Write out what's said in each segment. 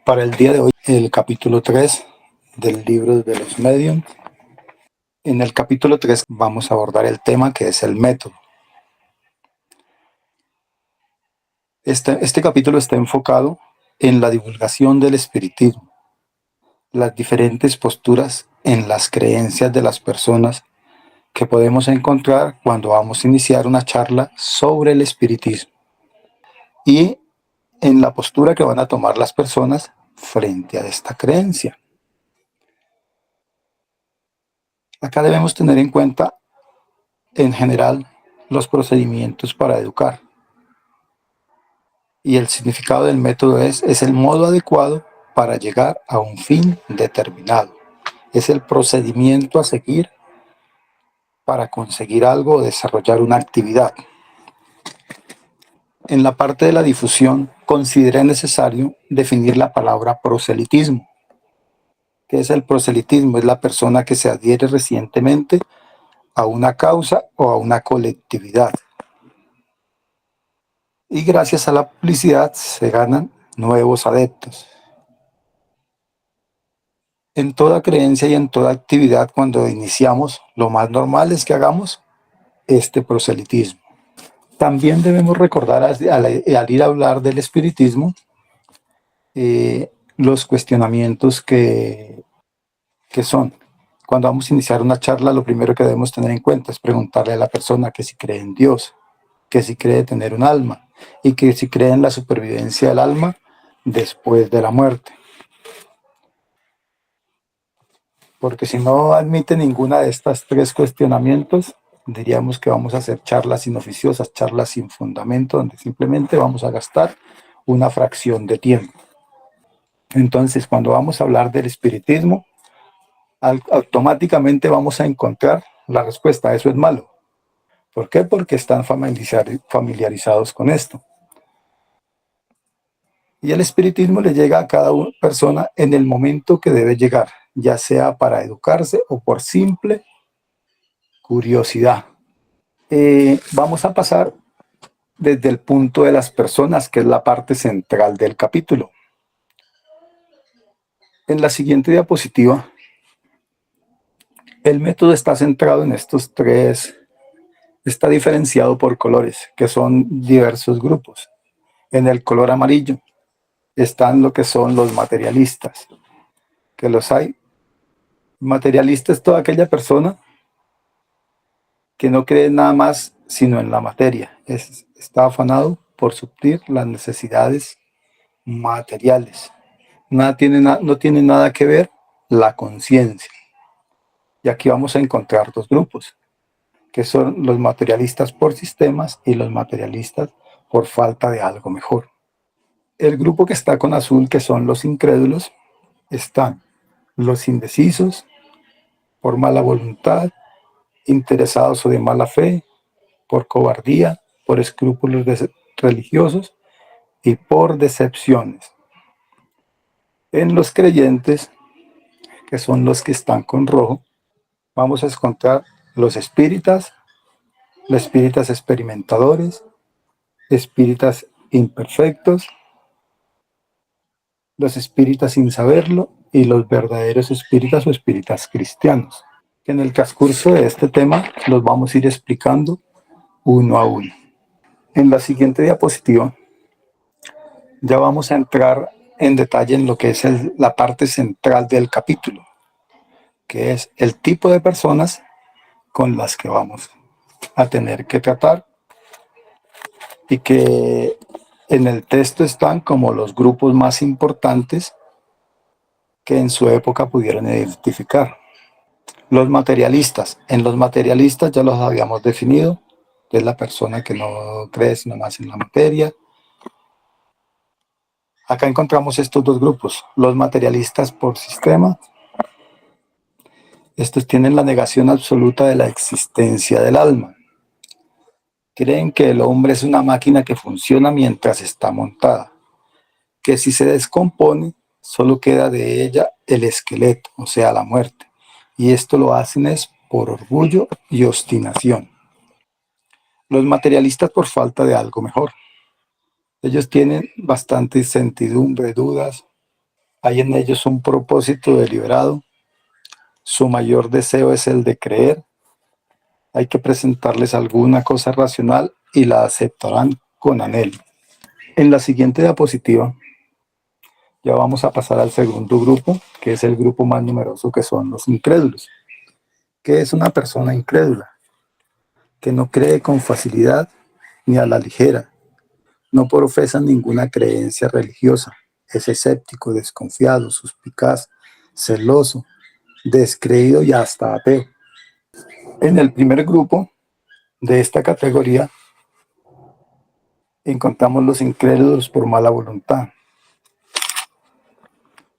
Para el día de hoy, el capítulo 3 del libro de los Medium. En el capítulo 3 vamos a abordar el tema que es el método. Este capítulo está enfocado en la divulgación del espiritismo, las diferentes posturas en las creencias de las personas que podemos encontrar cuando vamos a iniciar una charla sobre el espiritismo y en la postura que van a tomar las personas frente a esta creencia. Acá debemos tener en cuenta, en general, los procedimientos para educar. Y el significado del método es el modo adecuado para llegar a un fin determinado. Es el procedimiento a seguir para conseguir algo o desarrollar una actividad. En la parte de la difusión, considera necesario definir la palabra proselitismo. ¿Qué es el proselitismo? Es la persona que se adhiere recientemente a una causa o a una colectividad. Y gracias a la publicidad se ganan nuevos adeptos. En toda creencia y en toda actividad, cuando iniciamos, lo más normal es que hagamos este proselitismo. También debemos recordar al ir a hablar del espiritismo, los cuestionamientos que son. Cuando vamos a iniciar una charla, lo primero que debemos tener en cuenta es preguntarle a la persona que si cree en Dios, que si cree tener un alma y que si cree en la supervivencia del alma después de la muerte. Porque si no admite ninguna de estas tres cuestionamientos, diríamos que vamos a hacer charlas inoficiosas, charlas sin fundamento, donde simplemente vamos a gastar una fracción de tiempo. Entonces, cuando vamos a hablar del espiritismo, automáticamente vamos a encontrar la respuesta. Eso es malo. ¿Por qué? Porque están familiarizados con esto. Y el espiritismo le llega a cada persona en el momento que debe llegar, ya sea para educarse o por simple curiosidad. Vamos a pasar desde el punto de las personas, que es la parte central del capítulo. En la siguiente diapositiva, el método está centrado en estos tres, está diferenciado por colores, que son diversos grupos. En el color amarillo están lo que son los materialistas, que los hay. Materialista es toda aquella persona que no cree nada más sino en la materia. Está afanado por suplir las necesidades materiales. No tiene nada que ver la conciencia. Y aquí vamos a encontrar dos grupos, que son los materialistas por sistemas y los materialistas por falta de algo mejor. El grupo que está con azul, que son los incrédulos, están los indecisos, por mala voluntad, interesados o de mala fe, por cobardía, por escrúpulos religiosos y por decepciones. En los creyentes, que son los que están con rojo, vamos a encontrar los espíritas experimentadores, espíritas imperfectos, los espíritas sin saberlo y los verdaderos espíritas o espíritas cristianos. En el transcurso de este tema los vamos a ir explicando uno a uno. En la siguiente diapositiva ya vamos a entrar en detalle en lo que es la parte central del capítulo, que es el tipo de personas con las que vamos a tener que tratar y que en el texto están como los grupos más importantes que en su época pudieron identificar. Los materialistas. En los materialistas ya los habíamos definido, que es la persona que no cree sino más en la materia. Acá encontramos estos dos grupos, los materialistas por sistema. Estos tienen la negación absoluta de la existencia del alma. Creen que el hombre es una máquina que funciona mientras está montada, que si se descompone, solo queda de ella el esqueleto, o sea, la muerte. Y esto lo hacen es por orgullo y obstinación. Los materialistas por falta de algo mejor. Ellos tienen bastante incertidumbre, dudas, Hay en ellos un propósito deliberado. Su mayor deseo es el de creer. Hay que presentarles alguna cosa racional y la aceptarán con anhelo. En la siguiente diapositiva ya vamos a pasar al segundo grupo, que es el grupo más numeroso, que son los incrédulos. ¿Qué es una persona incrédula? Que no cree con facilidad ni a la ligera, no profesa ninguna creencia religiosa, es escéptico, desconfiado, suspicaz, celoso, descreído y hasta ateo. En el primer grupo de esta categoría encontramos los incrédulos por mala voluntad.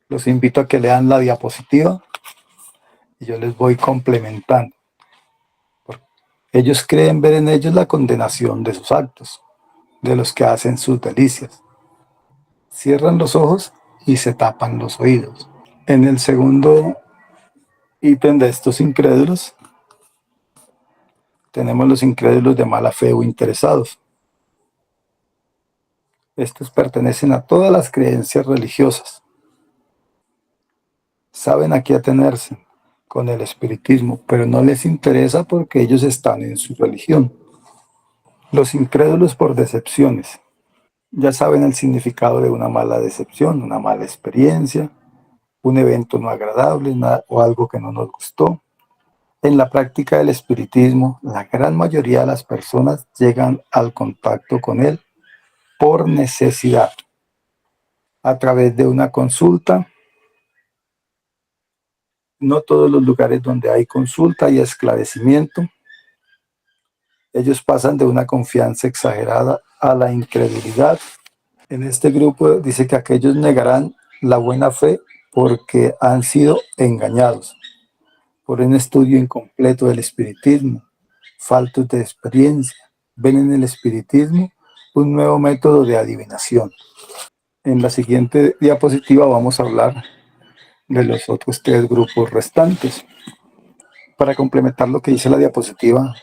Los invito a que lean la diapositiva y yo les voy complementando. Ellos creen ver en ellos la condenación de sus actos, de los que hacen sus delicias. Cierran los ojos y se tapan los oídos. En el segundo ítem de estos incrédulos tenemos los incrédulos de mala fe o interesados. Estos pertenecen a todas las creencias religiosas. Saben a qué atenerse con el espiritismo, pero no les interesa porque ellos están en su religión. Los incrédulos por decepciones. Ya saben el significado de una mala decepción, una mala experiencia, un evento no agradable o algo que no nos gustó. En la práctica del espiritismo, la gran mayoría de las personas llegan al contacto con él por necesidad, a través de una consulta. No todos los lugares donde hay consulta y esclarecimiento. Ellos pasan de una confianza exagerada a la incredulidad. En este grupo dice que aquellos negarán la buena fe porque han sido engañados por un estudio incompleto del espiritismo, faltos de experiencia. Ven en el espiritismo un nuevo método de adivinación. En la siguiente diapositiva vamos a hablar de los otros tres grupos restantes. Para complementar lo que dice la diapositiva,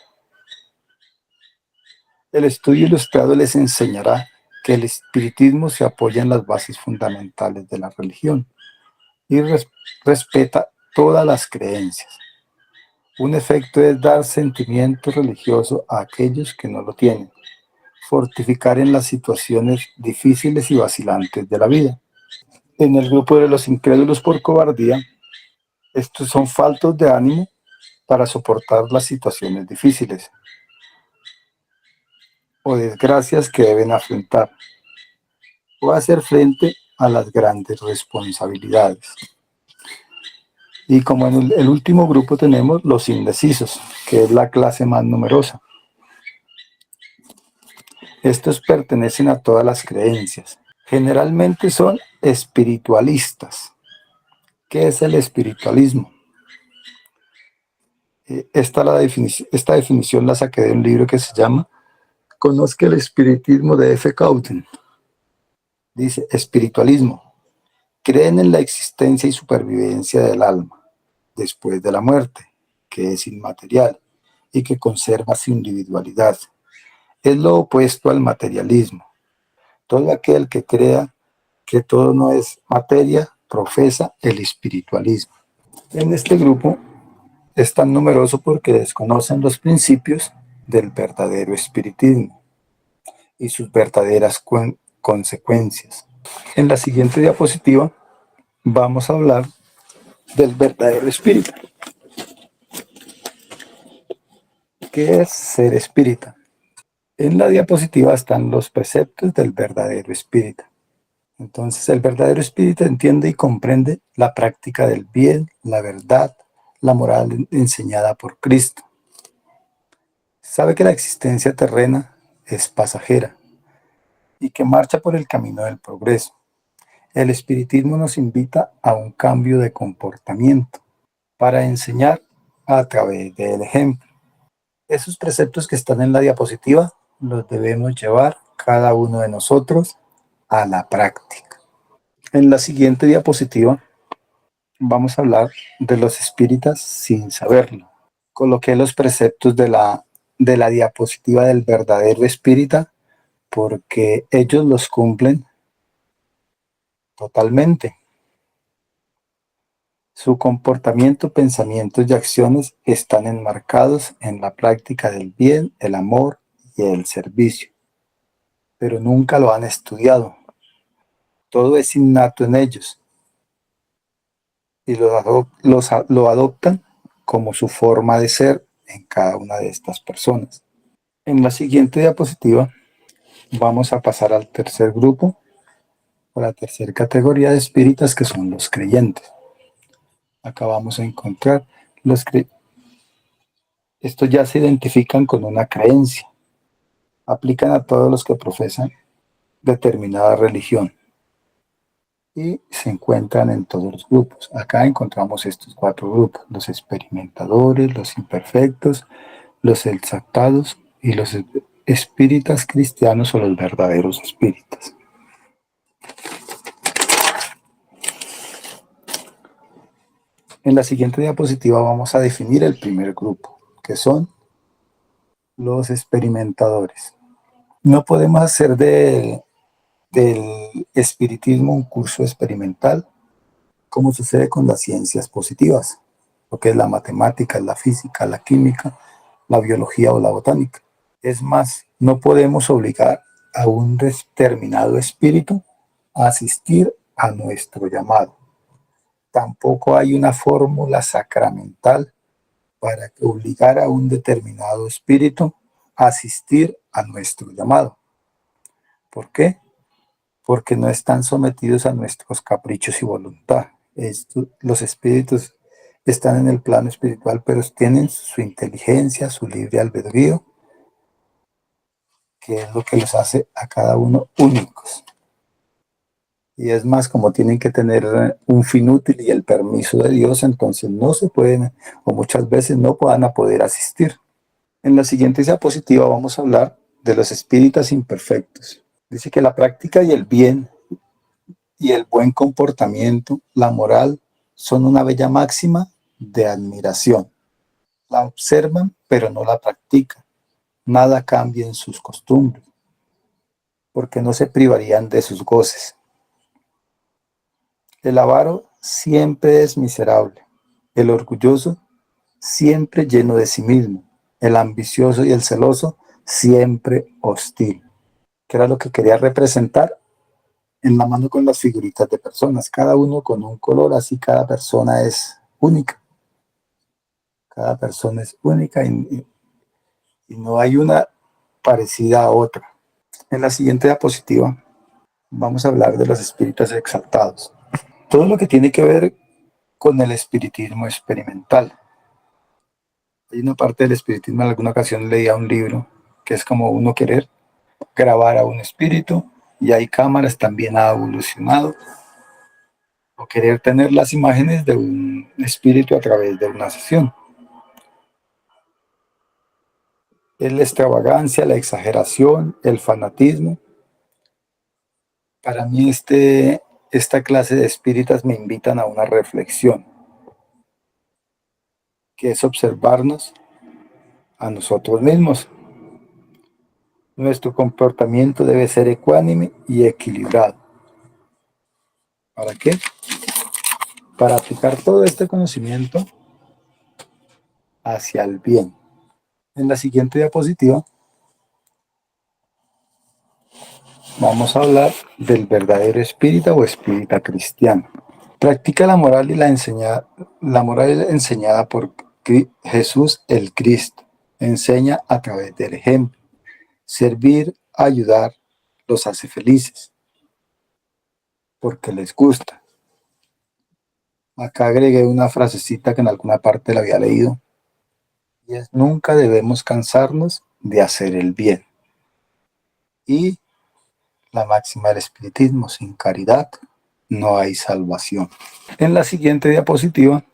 el estudio ilustrado les enseñará que el espiritismo se apoya en las bases fundamentales de la religión y respeta todas las creencias. Un efecto es dar sentimiento religioso a aquellos que no lo tienen, fortificar en las situaciones difíciles y vacilantes de la vida. En el grupo de los incrédulos por cobardía, estos son faltos de ánimo para soportar las situaciones difíciles o desgracias que deben afrontar o hacer frente a las grandes responsabilidades. Y como en el último grupo tenemos los indecisos, que es la clase más numerosa. Estos pertenecen a todas las creencias. Generalmente son espiritualistas. ¿Qué es el espiritualismo? Esta definición la saqué de un libro que se llama Conozca el espiritismo de F. Cauten. Dice, espiritualismo. Creen en la existencia y supervivencia del alma después de la muerte, que es inmaterial y que conserva su individualidad. Es lo opuesto al materialismo. Todo aquel que crea que todo no es materia profesa el espiritualismo. En este grupo es tan numeroso porque desconocen los principios del verdadero espiritismo y sus verdaderas consecuencias. En la siguiente diapositiva vamos a hablar del verdadero espíritu. ¿Qué es ser espírita? En la diapositiva están los preceptos del verdadero espírita. Entonces, el verdadero espíritu entiende y comprende la práctica del bien, la verdad, la moral enseñada por Cristo. Sabe que la existencia terrena es pasajera y que marcha por el camino del progreso. El espiritismo nos invita a un cambio de comportamiento para enseñar a través del ejemplo. Esos preceptos que están en la diapositiva los debemos llevar cada uno de nosotros a la práctica. En la siguiente diapositiva vamos a hablar de los espíritas sin saberlo. Coloqué los preceptos de la diapositiva del verdadero espírita porque ellos los cumplen totalmente. Su comportamiento, pensamientos y acciones están enmarcados en la práctica del bien, el amor y el servicio, pero nunca lo han estudiado. Todo es innato en ellos y lo adoptan como su forma de ser en cada una de estas personas. En la siguiente diapositiva vamos a pasar al tercer grupo o la tercera categoría de espíritas, que son los creyentes. Acá vamos a encontrar los creyentes. Estos ya se identifican con una creencia, aplican a todos los que profesan determinada religión y se encuentran en todos los grupos. Acá encontramos estos cuatro grupos: los experimentadores, los imperfectos, los exaltados y los espíritas cristianos o los verdaderos espíritas. En la siguiente diapositiva vamos a definir el primer grupo, que son los experimentadores. No podemos hacer del espiritismo un curso experimental, como sucede con las ciencias positivas, lo que es la matemática, la física, la química, la biología o la botánica. Es más, no podemos obligar a un determinado espíritu a asistir a nuestro llamado. Tampoco hay una fórmula sacramental para obligar a un determinado espíritu a asistir a nuestro llamado. ¿Por qué? Porque no están sometidos a nuestros caprichos y voluntad. Los espíritus están en el plano espiritual, pero tienen su inteligencia, su libre albedrío, que es lo que los hace a cada uno únicos. Y es más, como tienen que tener un fin útil y el permiso de Dios, entonces no se pueden, o muchas veces no van a poder asistir. En la siguiente diapositiva vamos a hablar de los espíritas imperfectos. Dice que la práctica y el bien y el buen comportamiento, la moral, son una bella máxima de admiración. La observan, pero no la practican. Nada cambia en sus costumbres, porque no se privarían de sus goces. El avaro siempre es miserable, el orgulloso siempre lleno de sí mismo, el ambicioso y el celoso siempre hostil. Que era lo que quería representar en la mano con las figuritas de personas, cada uno con un color, así cada persona es única. Cada persona es única y no hay una parecida a otra. En la siguiente diapositiva vamos a hablar de los espíritus exaltados. Todo lo que tiene que ver con el espiritismo experimental. Hay una parte del espiritismo, en alguna ocasión leía un libro que es como uno querer grabar a un espíritu, y hay cámaras, también ha evolucionado, o querer tener las imágenes de un espíritu a través de una sesión. Es la extravagancia, la exageración, el fanatismo. Para mí esta clase de espíritas me invitan a una reflexión, que es observarnos a nosotros mismos. Nuestro comportamiento debe ser ecuánime y equilibrado. ¿Para qué? Para aplicar todo este conocimiento hacia el bien. En la siguiente diapositiva vamos a hablar del verdadero espírita o espírita cristiano. Practica la moral y la moral enseñada por Jesús el Cristo. Enseña a través del ejemplo. Servir, ayudar, los hace felices, porque les gusta. Acá agregué una frasecita que en alguna parte la había leído, y es: nunca debemos cansarnos de hacer el bien. Y la máxima del espiritismo: sin caridad no hay salvación. En la siguiente diapositiva,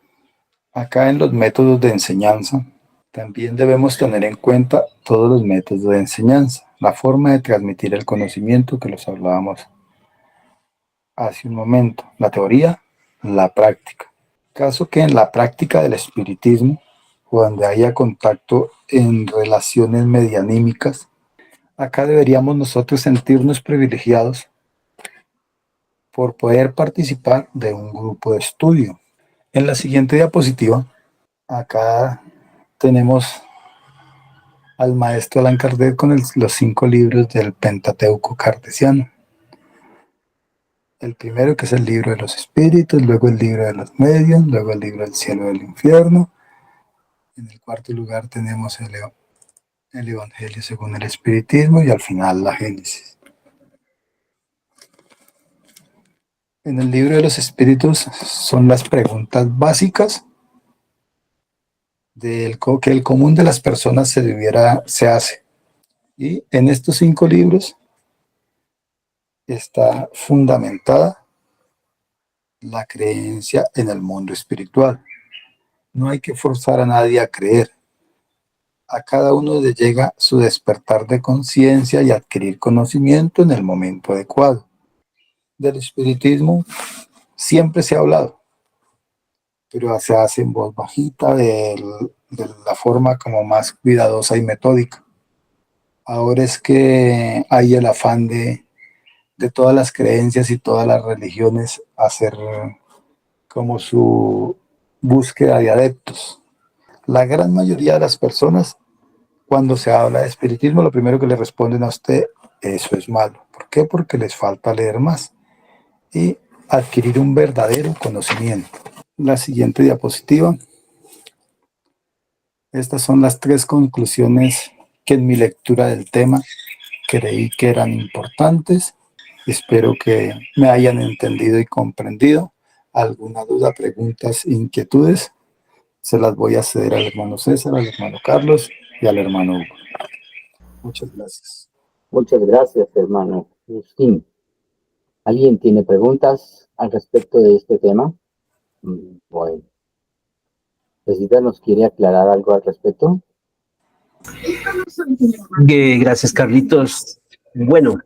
acá en los métodos de enseñanza, también debemos tener en cuenta todos los métodos de enseñanza, la forma de transmitir el conocimiento que los hablábamos hace un momento, la teoría, la práctica. Caso que en la práctica del espiritismo, donde haya contacto en relaciones medianímicas, acá deberíamos nosotros sentirnos privilegiados por poder participar de un grupo de estudio. En la siguiente diapositiva, acá tenemos al maestro Allan Kardec con los 5 libros del Pentateuco Kardeciano. El primero, que es el libro de los espíritus, luego el libro de los medios, luego el libro del cielo y del infierno. En el cuarto lugar tenemos el Evangelio según el espiritismo y al final la Génesis. En el libro de los espíritus son las preguntas básicas que el común de las personas se hace. Y en estos 5 libros está fundamentada la creencia en el mundo espiritual. No hay que forzar a nadie a creer. A cada uno le llega su despertar de conciencia y adquirir conocimiento en el momento adecuado. Del espiritismo siempre se ha hablado, pero se hace en voz bajita, de la forma como más cuidadosa y metódica. Ahora es que hay el afán de todas las creencias y todas las religiones hacer como su búsqueda de adeptos. La gran mayoría de las personas, cuando se habla de espiritismo, lo primero que le responden a usted, eso es malo. ¿Por qué? Porque les falta leer más y adquirir un verdadero conocimiento. La siguiente diapositiva. Estas son las 3 conclusiones que en mi lectura del tema creí que eran importantes. Espero que me hayan entendido y comprendido. ¿Alguna duda, preguntas, inquietudes? Se las voy a ceder al hermano César, al hermano Carlos y al hermano Hugo. Muchas gracias. Muchas gracias, hermano Agustín. ¿Alguien tiene preguntas al respecto de este tema? Bueno. ¿Cecita nos quiere aclarar algo al respecto? Gracias, Carlitos. Bueno,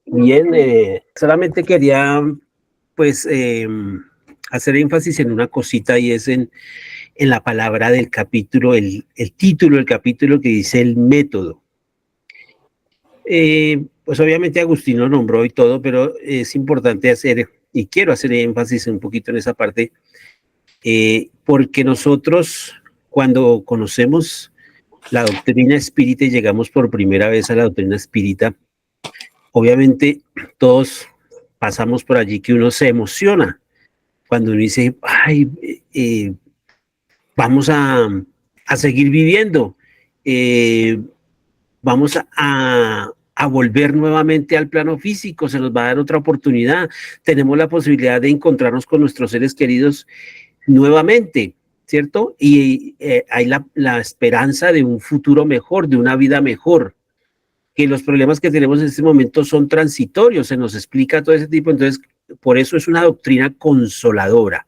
bien, solamente quería pues hacer énfasis en una cosita y es en la palabra del capítulo, el título del capítulo que dice el método. Pues obviamente Agustín lo nombró y todo, pero es importante hacer, y quiero hacer énfasis un poquito en esa parte, porque nosotros cuando conocemos la doctrina espírita y llegamos por primera vez a la doctrina espírita, obviamente todos pasamos por allí que uno se emociona cuando uno dice, ay, vamos a seguir viviendo, vamos a volver nuevamente al plano físico, se nos va a dar otra oportunidad, tenemos la posibilidad de encontrarnos con nuestros seres queridos nuevamente, ¿cierto? Y hay la esperanza de un futuro mejor, de una vida mejor, que los problemas que tenemos en este momento son transitorios, se nos explica todo ese tipo, entonces por eso es una doctrina consoladora.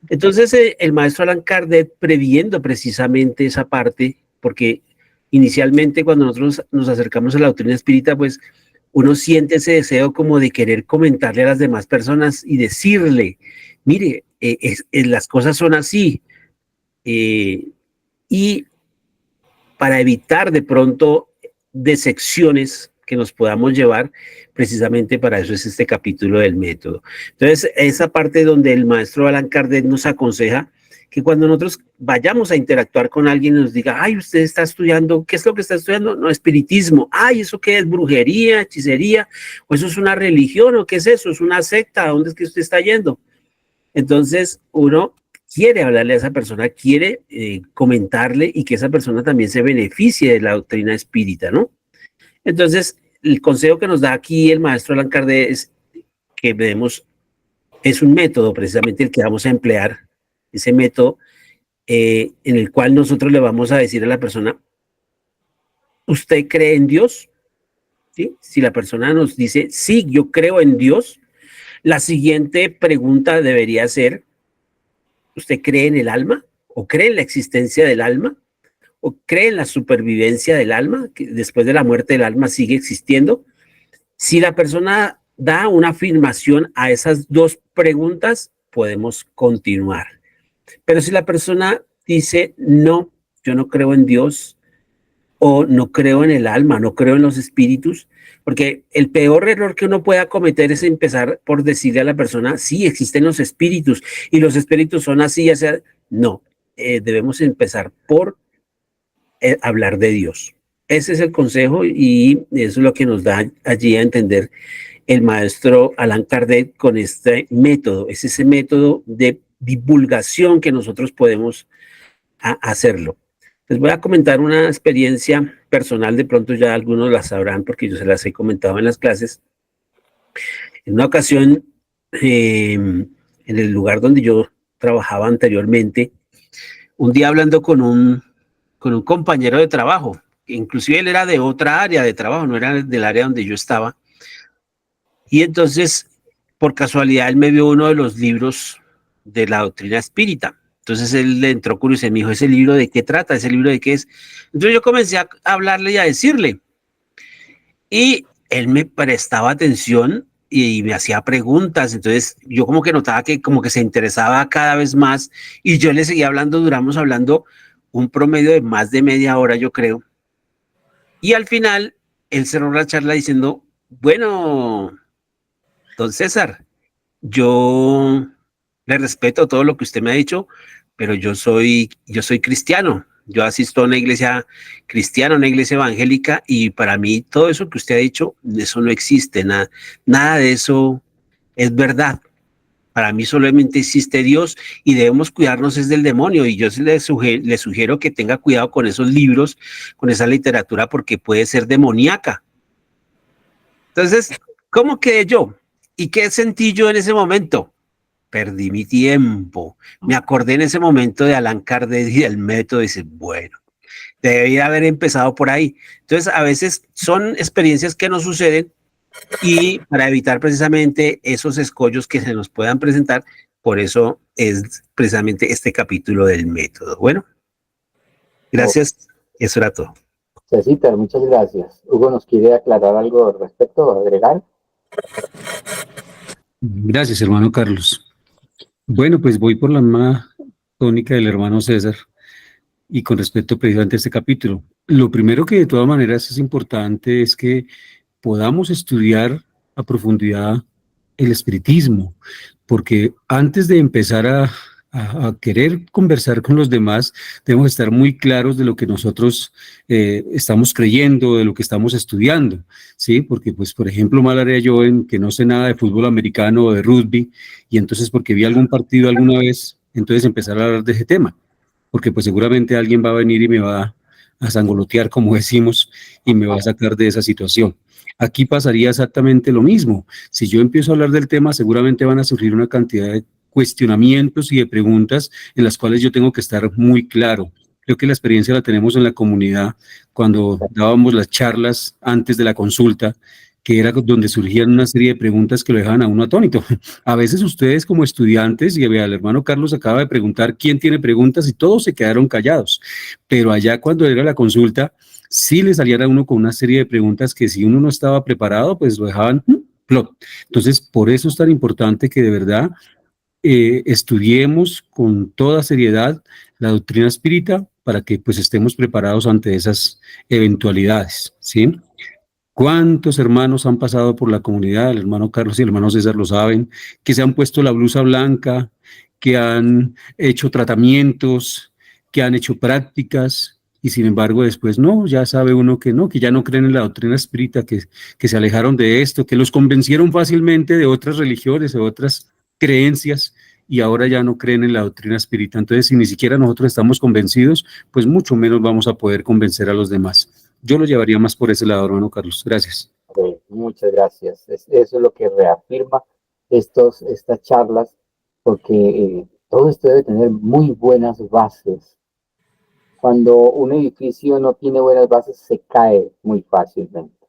Entonces el maestro Allan Kardec, previendo precisamente esa parte, porque inicialmente cuando nosotros nos acercamos a la doctrina espírita, pues uno siente ese deseo como de querer comentarle a las demás personas y decirle, mire, las cosas son así, y para evitar de pronto decepciones que nos podamos llevar, precisamente para eso es este capítulo del método. Entonces, esa parte donde el maestro Allan Kardec nos aconseja que cuando nosotros vayamos a interactuar con alguien y nos diga, ay, usted está estudiando, ¿qué es lo que está estudiando? No, espiritismo. Ay, ¿eso qué es? ¿Brujería, hechicería? ¿O eso es una religión? ¿O qué es eso? ¿Es una secta? ¿A dónde es que usted está yendo? Entonces, uno quiere hablarle a esa persona, quiere comentarle y que esa persona también se beneficie de la doctrina espírita, ¿no? Entonces, el consejo que nos da aquí el maestro Allan Kardec es que vemos, es un método precisamente el que vamos a emplear, ese método en el cual nosotros le vamos a decir a la persona, ¿usted cree en Dios? ¿Sí? Si la persona nos dice, sí, yo creo en Dios, la siguiente pregunta debería ser, ¿usted cree en el alma? ¿O cree en la existencia del alma? ¿O cree en la supervivencia del alma? Que después de la muerte del alma sigue existiendo. Si la persona da una afirmación a esas 2 preguntas, podemos continuar. Pero si la persona dice, no, yo no creo en Dios, o no creo en el alma, no creo en los espíritus, porque el peor error que uno pueda cometer es empezar por decirle a la persona, sí, existen los espíritus y los espíritus son así, ya sea, no, debemos empezar por hablar de Dios. Ese es el consejo y eso es lo que nos da allí a entender el maestro Allan Kardec con este método. Es ese método de divulgación que nosotros podemos hacerlo. Les voy a comentar una experiencia personal, de pronto ya algunos la sabrán porque yo se las he comentado en las clases. En una ocasión, en el lugar donde yo trabajaba anteriormente, un día hablando con un compañero de trabajo, inclusive él era de otra área de trabajo, no era del área donde yo estaba, y entonces, por casualidad, él me vio uno de los libros de la doctrina espírita. Entonces él le entró curioso y me dijo, ¿ese libro de qué trata? ¿Ese libro de qué es? Entonces yo comencé a hablarle y a decirle. Y él me prestaba atención y me hacía preguntas. Entonces yo como que notaba que como que se interesaba cada vez más. Y yo le seguía hablando, duramos hablando un promedio de más de media hora, yo creo. Y al final, él cerró la charla diciendo, bueno, don César, yo le respeto todo lo que usted me ha dicho, pero yo soy cristiano. Yo asisto a una iglesia cristiana, una iglesia evangélica, y para mí todo eso que usted ha dicho, eso no existe, nada de eso es verdad. Para mí solamente existe Dios y debemos cuidarnos es del demonio. Y yo le sugiero que tenga cuidado con esos libros, con esa literatura, porque puede ser demoníaca. Entonces, ¿cómo quedé yo? ¿Y qué sentí yo en ese momento? Perdí mi tiempo. Me acordé en ese momento de Allan Kardec y del método y dice, bueno, debería haber empezado por ahí. Entonces, a veces son experiencias que nos suceden y para evitar precisamente esos escollos que se nos puedan presentar, por eso es precisamente este capítulo del método. Bueno, gracias. Eso era todo. Cecita, muchas gracias. Hugo nos quiere aclarar algo al respecto, agregar. Gracias, hermano Carlos. Bueno, pues voy por la misma tónica del hermano César y con respecto precisamente a este capítulo. Lo primero que de todas maneras es importante es que podamos estudiar a profundidad el espiritismo, porque antes de empezar a querer conversar con los demás, debemos estar muy claros de lo que nosotros estamos creyendo, de lo que estamos estudiando, ¿sí? Porque, pues, por ejemplo, mal haría yo en que no sé nada de fútbol americano o de rugby, y entonces porque vi algún partido alguna vez, entonces empezar a hablar de ese tema, porque pues seguramente alguien va a venir y me va a sangolotear, como decimos, y me va a sacar de esa situación. Aquí pasaría exactamente lo mismo. Si yo empiezo a hablar del tema, seguramente van a surgir una cantidad de cuestionamientos y de preguntas en las cuales yo tengo que estar muy claro. Creo que la experiencia la tenemos en la comunidad cuando dábamos las charlas antes de la consulta, que era donde surgían una serie de preguntas que lo dejaban a uno atónito. A veces ustedes como estudiantes, y vea, el hermano Carlos acaba de preguntar quién tiene preguntas y todos se quedaron callados, pero allá cuando era la consulta, sí le salían a uno con una serie de preguntas que si uno no estaba preparado, pues lo dejaban plot. Entonces, por eso es tan importante que de verdad estudiemos con toda seriedad la doctrina espírita para que pues estemos preparados ante esas eventualidades, ¿sí? ¿Cuántos hermanos han pasado por la comunidad? El hermano Carlos y el hermano César lo saben, que se han puesto la blusa blanca, que han hecho tratamientos, que han hecho prácticas, y sin embargo después no, ya sabe uno que no, que ya no creen en la doctrina espírita, que se alejaron de esto, que los convencieron fácilmente de otras religiones, de otras creencias, y ahora ya no creen en la doctrina espírita. Entonces, si ni siquiera nosotros estamos convencidos, pues mucho menos vamos a poder convencer a los demás. Yo lo llevaría más por ese lado, hermano Carlos. Gracias. Muchas gracias. Eso es lo que reafirma estas charlas, porque todo esto debe tener muy buenas bases. Cuando un edificio no tiene buenas bases, se cae muy fácilmente.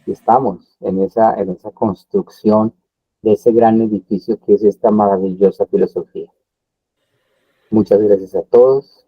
Y estamos en esa construcción de ese gran edificio que es esta maravillosa filosofía. Muchas gracias a todos.